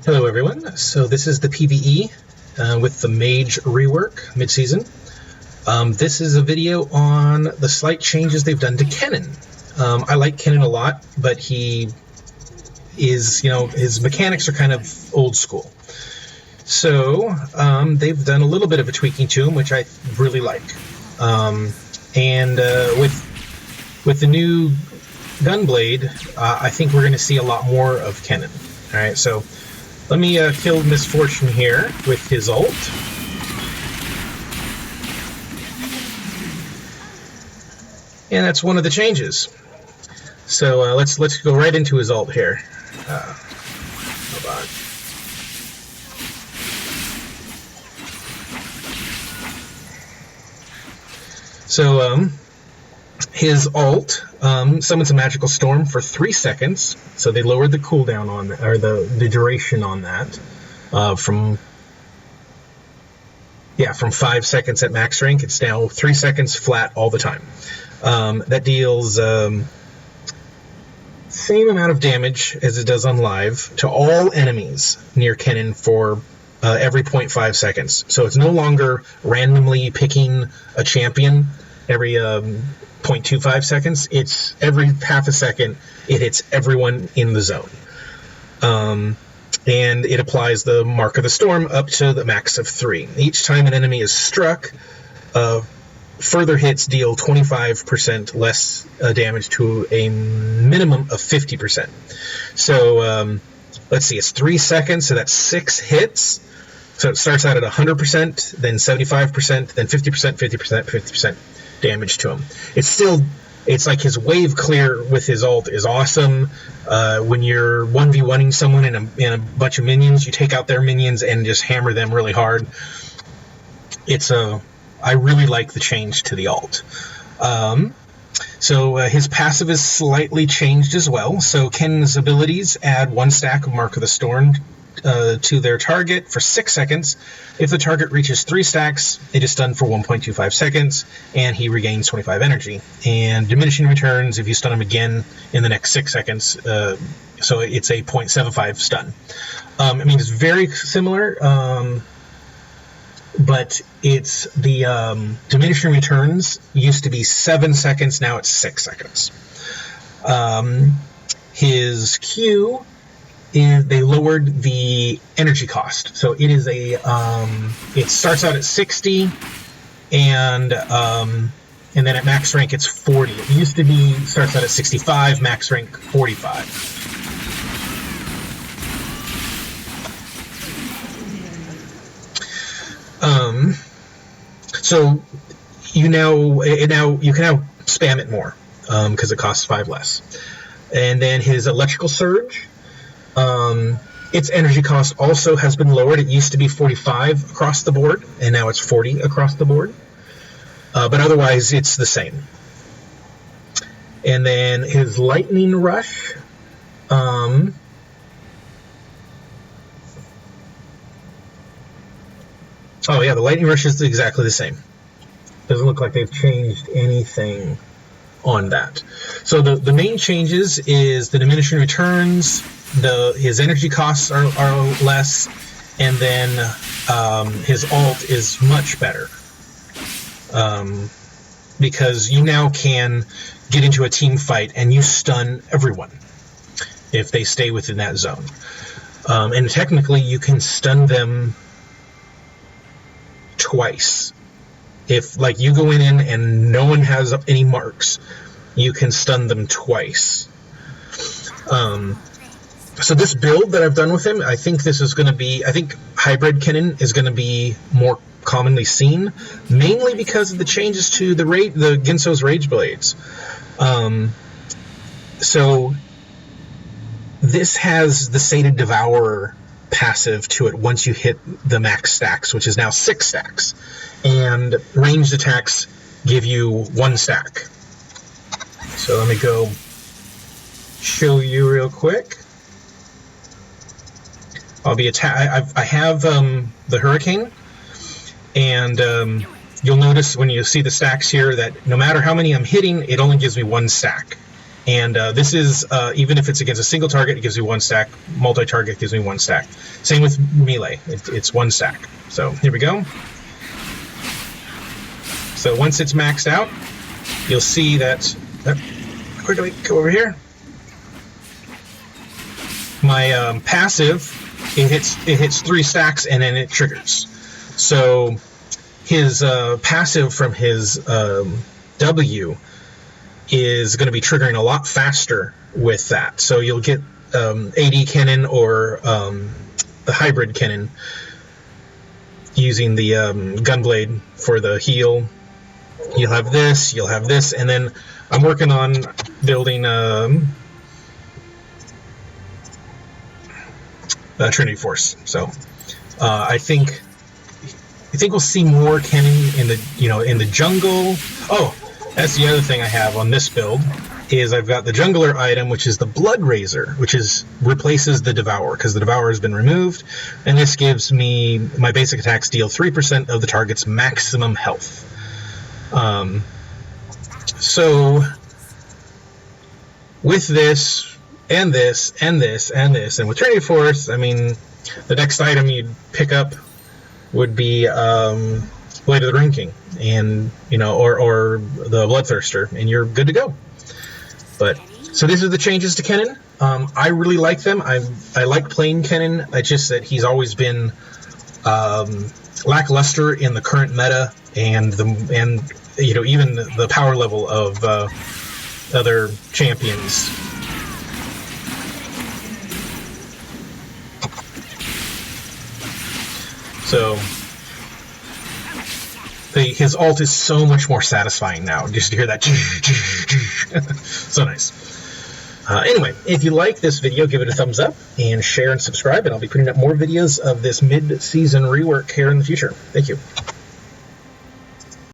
Hello everyone, so this is the PBE with the Mage Rework mid-season. This is a video on the slight changes they've done to Kennen. I like Kennen a lot, but he is, his mechanics are kind of old school. So they've done a little bit of a tweaking to him, which I really like. With the new Gunblade, I think we're going to see a lot more of Kennen. All right, so let me kill Misfortune here with his ult. And that's one of the changes. So let's go right into his ult here. Hold on. So his ult summons a magical storm for 3 seconds. So they lowered the cooldown on, or the duration on that, from 5 seconds at max rank. It's now 3 seconds flat all the time. That deals same amount of damage as it does on live to all enemies near Kennen for every 0.5 seconds. So it's no longer randomly picking a champion every 0.25 seconds. It's every half a second it hits everyone in the zone. And it applies the Mark of the Storm up to the max of 3. Each time an enemy is struck, further hits deal 25% less damage to a minimum of 50%. So let's see, it's 3 seconds, so that's 6 hits. So it starts out at 100%, then 75%, then 50%, 50%, 50% damage to him. It's like his wave clear with his ult is awesome. When you're 1v1ing someone in a bunch of minions, you take out their minions and just hammer them really hard. I really like the change to the ult. So his passive is slightly changed as well. So Kennen's abilities add 1 stack of Mark of the Storm to their target for 6 seconds. If the target reaches 3 stacks, it is stunned for 1.25 seconds, and he regains 25 energy. And diminishing returns if you stun him again in the next 6 seconds, so it's a 0.75 stun. It's very similar, but it's the diminishing returns used to be 7 seconds, now it's 6 seconds. His Q they lowered the energy cost, so it is it starts out at 60, and then at max rank it's 40. It used to be starts out at 65, max rank 45. So you can now spam it more because it costs 5 less. And then his electrical surge. Its energy cost also has been lowered. It used to be 45 across the board, and now it's 40 across the board. But otherwise, it's the same. And then his lightning rush. The lightning rush is exactly the same. Doesn't look like they've changed anything on that. So the main changes is the diminishing returns. His energy costs are less, and then his ult is much better, because you now can get into a team fight and you stun everyone if they stay within that zone. And technically you can stun them twice. If you go in and no one has any marks, you can stun them twice. So this build that I've done with him, I think hybrid Kennen is going to be more commonly seen, mainly because of the changes to the Ginso's Rage Blades. So this has the Sated Devourer passive to it once you hit the max stacks, which is now 6 stacks. And ranged attacks give you 1 stack. So let me go show you real quick. I'll be I have the Hurricane, and you'll notice when you see the stacks here that no matter how many I'm hitting, it only gives me 1 stack. And this is, even if it's against a single target, it gives you 1 stack. Multi-target gives me 1 stack. Same with melee. It's 1 stack. So here we go. So once it's maxed out, you'll see that... quickly, go over here. My passive, it hits 3 stacks and then it triggers. So his passive from his W is going to be triggering a lot faster with that. So you'll get AD Kennen or the hybrid Kennen using the Gunblade for the heal. You'll have this, and then I'm working on building Trinity Force. So I think we'll see more Kennen in the jungle. Oh, that's the other thing I have on this build, is I've got the jungler item, which is the Blood Razor, which replaces the Devour, because the Devour has been removed, and this gives me my basic attacks deal 3% of the target's maximum health. So with this, and this, and this, and this, and with Trinity Force, I mean, the next item you'd pick up would be Blade of the Ring King, and or the Bloodthirster, and you're good to go. But so these are the changes to Kennen. I really like them. I like playing Kennen. It's just that he's always been lackluster in the current meta, and even the power level of other champions. So his ult is so much more satisfying now, just to hear that. So nice. Anyway, if you like this video, give it a thumbs up and share and subscribe, and I'll be putting up more videos of this mid-season rework here in the future. Thank you.